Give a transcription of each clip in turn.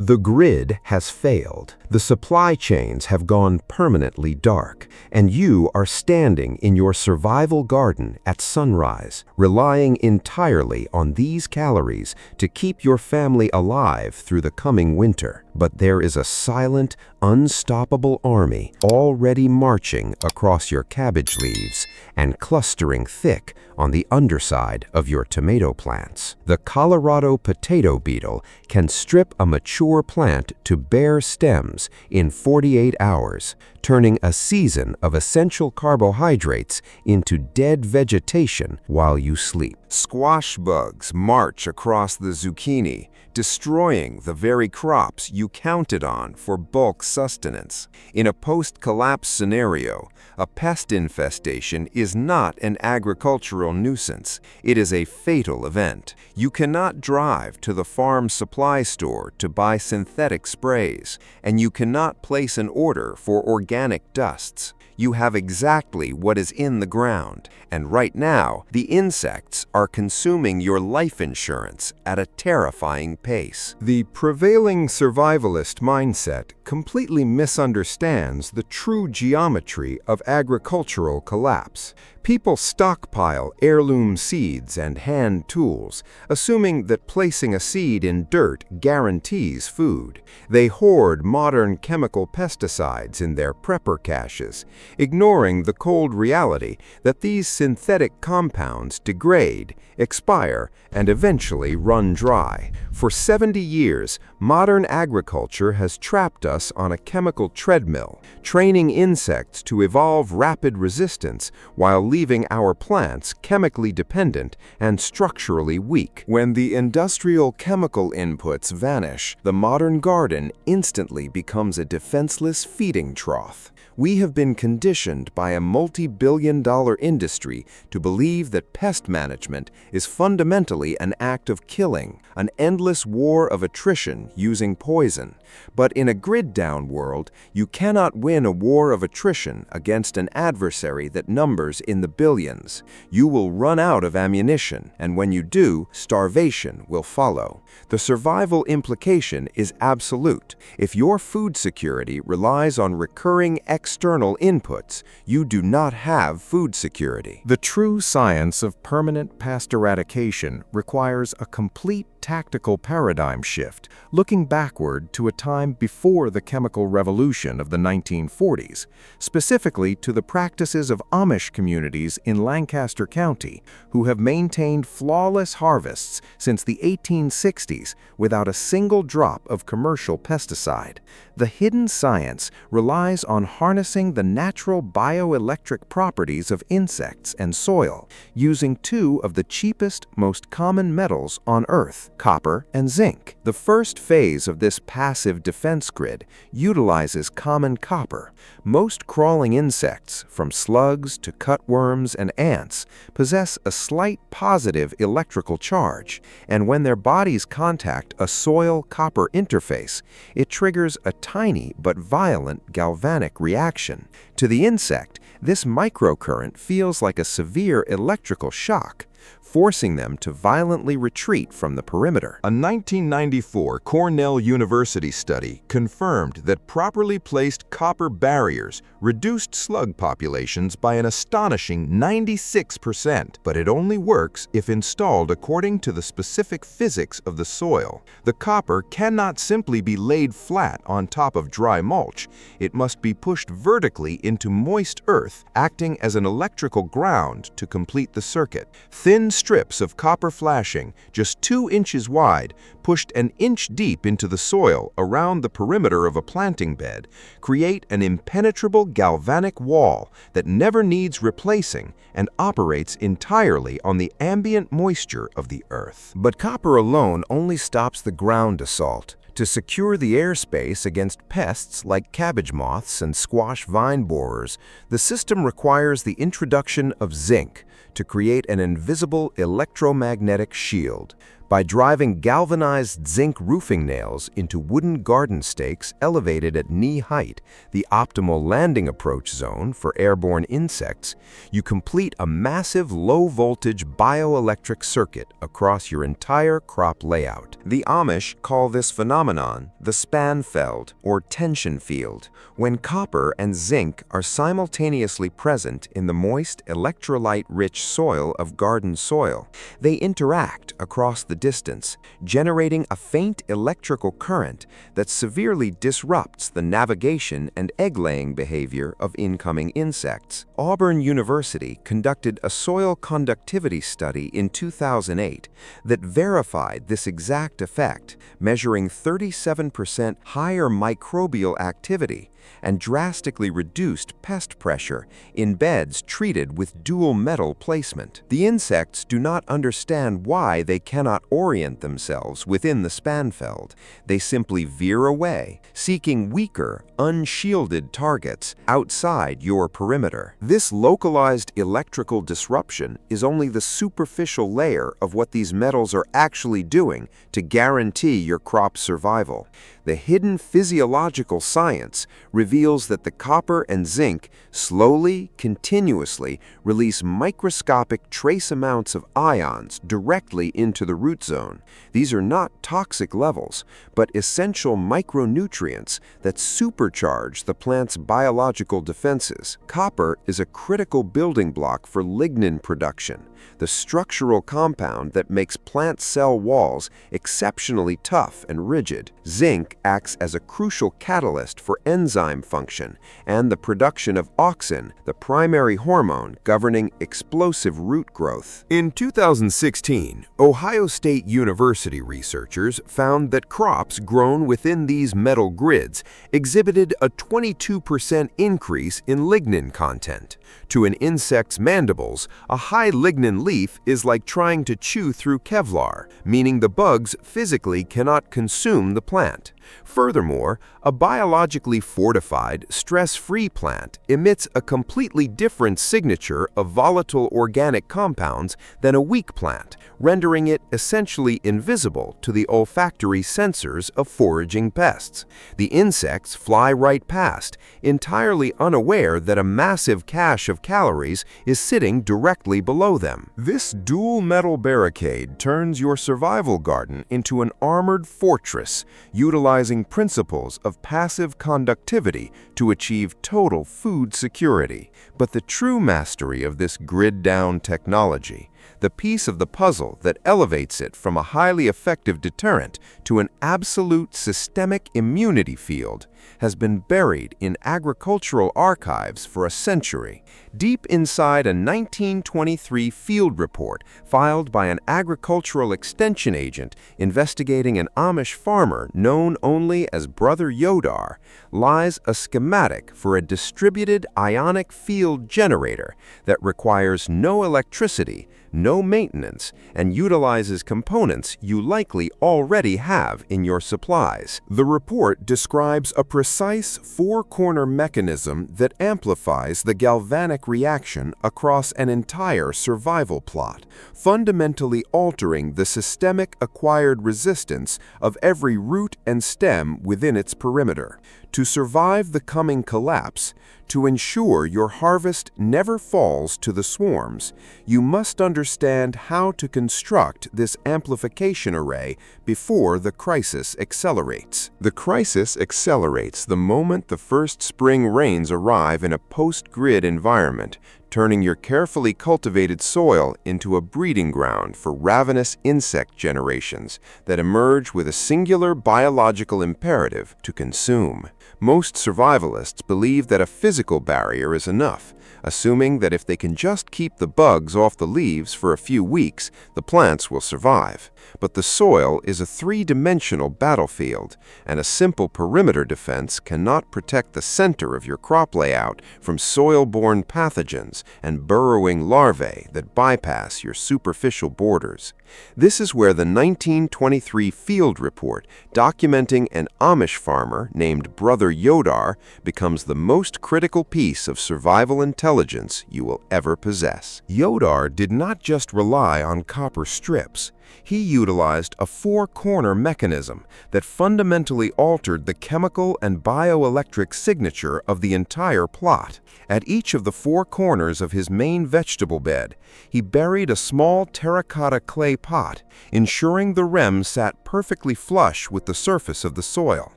The grid has failed. The supply chains have gone permanently dark, and you are standing in your survival garden at sunrise, relying entirely on these calories to keep your family alive through the coming winter. But there is a silent, unstoppable army already marching across your cabbage leaves and clustering thick on the underside of your tomato plants. The Colorado potato beetle can strip a mature plant to bare stems in 48 hours, turning a season of essential carbohydrates into dead vegetation while you sleep. Squash bugs march across the zucchini, destroying the very crops you counted on for bulk sustenance. In a post-collapse scenario, a pest infestation is not an agricultural nuisance. It is a fatal event. You cannot drive to the farm supply store to buy synthetic sprays, and you cannot place an order for organic dusts. You have exactly what is in the ground, and right now, the insects are consuming your life insurance at a terrifying pace. The prevailing survivalist mindset completely misunderstands the true geometry of agricultural collapse. People stockpile heirloom seeds and hand tools, assuming that placing a seed in dirt guarantees food. They hoard modern chemical pesticides in their prepper caches, ignoring the cold reality that these synthetic compounds degrade, expire, and eventually run dry. For 70 years, modern agriculture has trapped us on a chemical treadmill, training insects to evolve rapid resistance while leaving our plants chemically dependent and structurally weak. When the industrial chemical inputs vanish, the modern garden instantly becomes a defenseless feeding trough. We have been conditioned by a multi-billion-dollar industry to believe that pest management is fundamentally an act of killing, an endless war of attrition using poison. But in a grid-down world, you cannot win a war of attrition against an adversary that numbers in the billions. You will run out of ammunition, and when you do, starvation will follow. The survival implication is absolute. If your food security relies on recurring external inputs, you do not have food security. The true science of permanent pest eradication requires a complete tactical paradigm shift, looking backward to a time before the chemical revolution of the 1940s, specifically to the practices of Amish communities in Lancaster County, who have maintained flawless harvests since the 1860s without a single drop of commercial pesticide. The hidden science relies on harnessing the natural bioelectric properties of insects and soil, using two of the cheapest, most common metals on Earth, copper and zinc. The first phase of this passive defense grid utilizes common copper. Most crawling insects, from slugs to cutworms and ants, possess a slight positive electrical charge, and when their bodies contact a soil-copper interface, it triggers a tiny but violent galvanic reaction. To the insect, this microcurrent feels like a severe electrical shock, forcing them to violently retreat from the perimeter. A 1994 Cornell University study confirmed that properly placed copper barriers reduced slug populations by an astonishing 96%, but it only works if installed according to the specific physics of the soil. The copper cannot simply be laid flat on top of dry mulch. It must be pushed vertically into moist earth, acting as an electrical ground to complete the circuit. Thin strips of copper flashing, just 2 inches wide, pushed an inch deep into the soil around the perimeter of a planting bed, create an impenetrable galvanic wall that never needs replacing and operates entirely on the ambient moisture of the earth. But copper alone only stops the ground assault. To secure the airspace against pests like cabbage moths and squash vine borers, the system requires the introduction of zinc to create an invisible electromagnetic shield. By driving galvanized zinc roofing nails into wooden garden stakes elevated at knee height, the optimal landing approach zone for airborne insects, you complete a massive low-voltage bioelectric circuit across your entire crop layout. The Amish call this phenomenon the Spanfeld, or tension field, when copper and zinc are simultaneously present in the moist, electrolyte-rich soil of garden soil. They interact across the distance, generating a faint electrical current that severely disrupts the navigation and egg-laying behavior of incoming insects. Auburn University conducted a soil conductivity study in 2008 that verified this exact effect, measuring 37% higher microbial activity and drastically reduced pest pressure in beds treated with dual metal placement. The insects do not understand why they cannot orient themselves within the Spanfeld. They simply veer away, seeking weaker, unshielded targets outside your perimeter. This localized electrical disruption is only the superficial layer of what these metals are actually doing to guarantee your crop's survival. The hidden physiological science reveals that the copper and zinc slowly, continuously release microscopic trace amounts of ions directly into the root zone. These are not toxic levels, but essential micronutrients that supercharge the plant's biological defenses. Copper is a critical building block for lignin production, the structural compound that makes plant cell walls exceptionally tough and rigid. Zinc acts as a crucial catalyst for enzyme function and the production of auxin, the primary hormone governing explosive root growth. In 2016, Ohio State University researchers found that crops grown within these metal grids exhibited a 22% increase in lignin content. To an insect's mandibles, a high lignin leaf is like trying to chew through Kevlar, meaning the bugs physically cannot consume the plant. Furthermore, a biologically fortified, stress-free plant emits a completely different signature of volatile organic compounds than a weak plant, rendering it essentially invisible to the olfactory sensors of foraging pests. The insects fly right past, entirely unaware that a massive cache of calories is sitting directly below them. This dual metal barricade turns your survival garden into an armored fortress, utilizing principles of passive conductivity to achieve total food security. But the true mastery of this grid-down technology, the piece of the puzzle that elevates it from a highly effective deterrent to an absolute systemic immunity field, has been buried in agricultural archives for a century. Deep inside a 1923 field report filed by an agricultural extension agent investigating an Amish farmer known only as Brother Yodar, lies a schematic for a distributed ionic field generator that requires no electricity, no maintenance, and utilizes components you likely already have in your supplies. The report describes a precise four-corner mechanism that amplifies the galvanic reaction across an entire survival plot, fundamentally altering the systemic acquired resistance of every root and stem within its perimeter. To survive the coming collapse, to ensure your harvest never falls to the swarms, you must understand how to construct this amplification array before the crisis accelerates. The crisis accelerates the moment the first spring rains arrive in a post-grid environment, turning your carefully cultivated soil into a breeding ground for ravenous insect generations that emerge with a singular biological imperative to consume. Most survivalists believe that a physical barrier is enough, assuming that if they can just keep the bugs off the leaves for a few weeks, the plants will survive. But the soil is a three-dimensional battlefield, and a simple perimeter defense cannot protect the center of your crop layout from soil-borne pathogens and burrowing larvae that bypass your superficial borders. This is where the 1923 field report documenting an Amish farmer named Brother Yodar becomes the most critical piece of survival intelligence you will ever possess. Yodar did not just rely on copper strips. He utilized a four-corner mechanism that fundamentally altered the chemical and bioelectric signature of the entire plot. At each of the four corners of his main vegetable bed, he buried a small terracotta clay pot, ensuring the rim sat perfectly flush with the surface of the soil.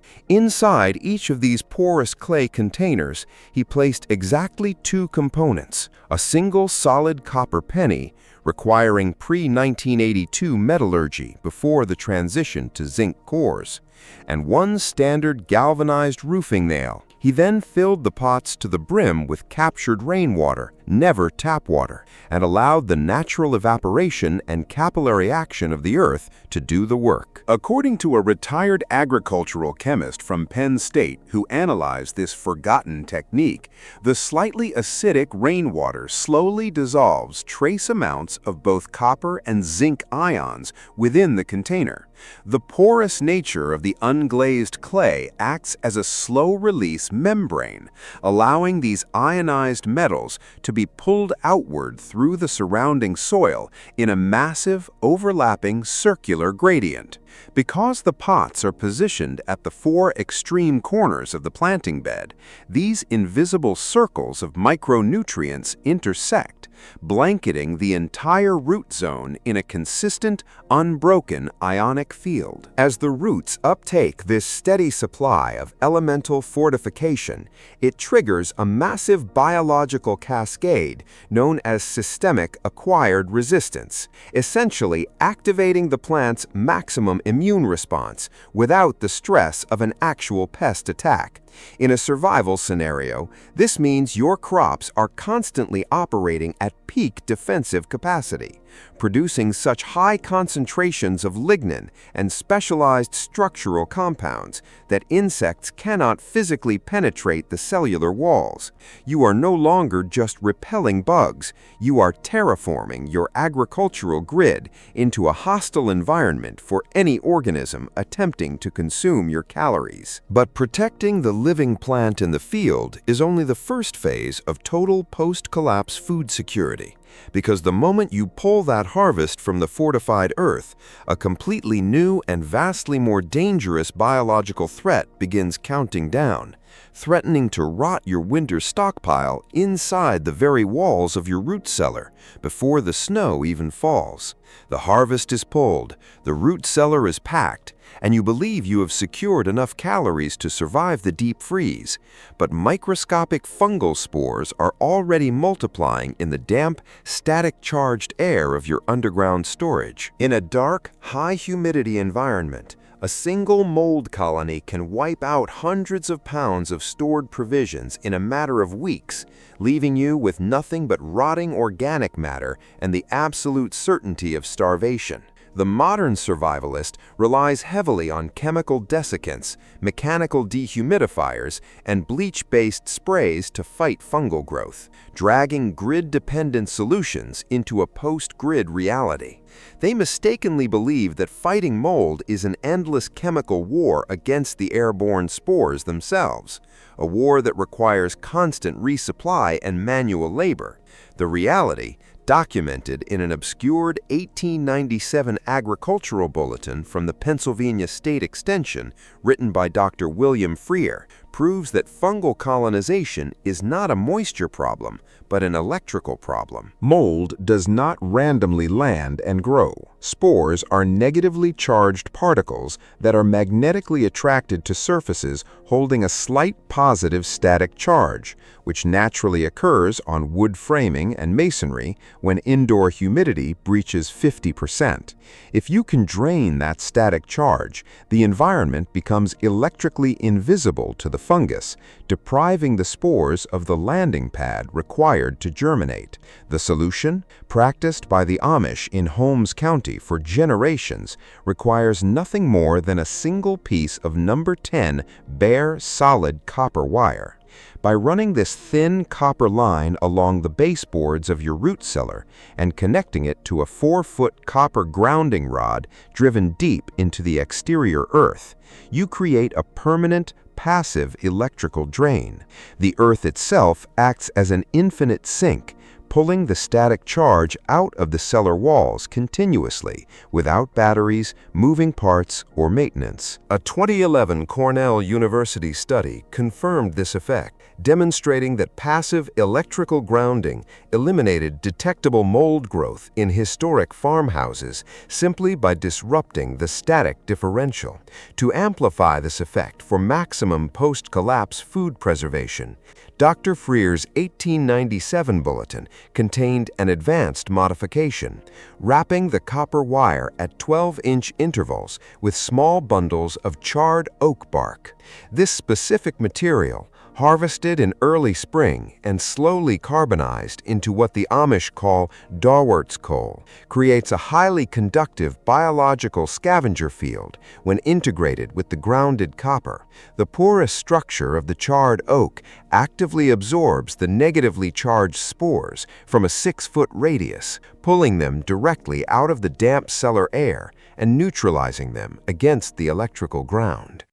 Inside each of these porous clay containers, he placed exactly two components: a single solid copper penny, requiring pre-1982 metallurgy before the transition to zinc cores, and one standard galvanized roofing nail. He then filled the pots to the brim with captured rainwater, never tap water, and allowed the natural evaporation and capillary action of the earth to do the work. According to a retired agricultural chemist from Penn State who analyzed this forgotten technique, the slightly acidic rainwater slowly dissolves trace amounts of both copper and zinc ions within the container. The porous nature of the unglazed clay acts as a slow-release membrane, allowing these ionized metals to be pulled outward through the surrounding soil in a massive, overlapping circular gradient. Because the pots are positioned at the four extreme corners of the planting bed, these invisible circles of micronutrients intersect, blanketing the entire root zone in a consistent, unbroken ionic field. As the roots uptake this steady supply of elemental fortification, it triggers a massive biological cascade known as systemic acquired resistance, essentially activating the plant's maximum immune response without the stress of an actual pest attack. In a survival scenario, this means your crops are constantly operating at peak defensive capacity, producing such high concentrations of lignin and specialized structural compounds that insects cannot physically penetrate the cellular walls. You are no longer just repelling bugs, you are terraforming your agricultural grid into a hostile environment for any organism attempting to consume your calories. But protecting the living plant in the field is only the first phase of total post-collapse food security, because the moment you pull that harvest from the fortified earth, a completely new and vastly more dangerous biological threat begins counting down, threatening to rot your winter stockpile inside the very walls of your root cellar before the snow even falls. The harvest is pulled, the root cellar is packed, and you believe you have secured enough calories to survive the deep freeze, but microscopic fungal spores are already multiplying in the damp, static-charged air of your underground storage. In a dark, high-humidity environment, a single mold colony can wipe out hundreds of pounds of stored provisions in a matter of weeks, leaving you with nothing but rotting organic matter and the absolute certainty of starvation. The modern survivalist relies heavily on chemical desiccants, mechanical dehumidifiers, and bleach-based sprays to fight fungal growth, dragging grid-dependent solutions into a post-grid reality. They mistakenly believe that fighting mold is an endless chemical war against the airborne spores themselves, a war that requires constant resupply and manual labor. The reality, documented in an obscured 1897 agricultural bulletin from the Pennsylvania State Extension written by Dr. William Freer, proves that fungal colonization is not a moisture problem, but an electrical problem. Mold does not randomly land and grow. Spores are negatively charged particles that are magnetically attracted to surfaces holding a slight positive static charge, which naturally occurs on wood framing and masonry when indoor humidity breaches 50%. If you can drain that static charge, the environment becomes electrically invisible to the fungus, depriving the spores of the landing pad required to germinate. The solution, practiced by the Amish in Holmes County for generations, requires nothing more than a single piece of number 10 bare solid copper wire. By running this thin copper line along the baseboards of your root cellar and connecting it to a 4-foot copper grounding rod driven deep into the exterior earth, you create a permanent, passive electrical drain. The earth itself acts as an infinite sink, pulling the static charge out of the cellar walls continuously without batteries, moving parts, or maintenance. A 2011 Cornell University study confirmed this effect, demonstrating that passive electrical grounding eliminated detectable mold growth in historic farmhouses simply by disrupting the static differential. To amplify this effect for maximum post-collapse food preservation, Dr. Freer's 1897 bulletin contained an advanced modification, wrapping the copper wire at 12-inch intervals with small bundles of charred oak bark. This specific material, harvested in early spring and slowly carbonized into what the Amish call Dawart's coal, creates a highly conductive biological scavenger field when integrated with the grounded copper. The porous structure of the charred oak actively absorbs the negatively charged spores from a 6-foot radius, pulling them directly out of the damp cellar air and neutralizing them against the electrical ground.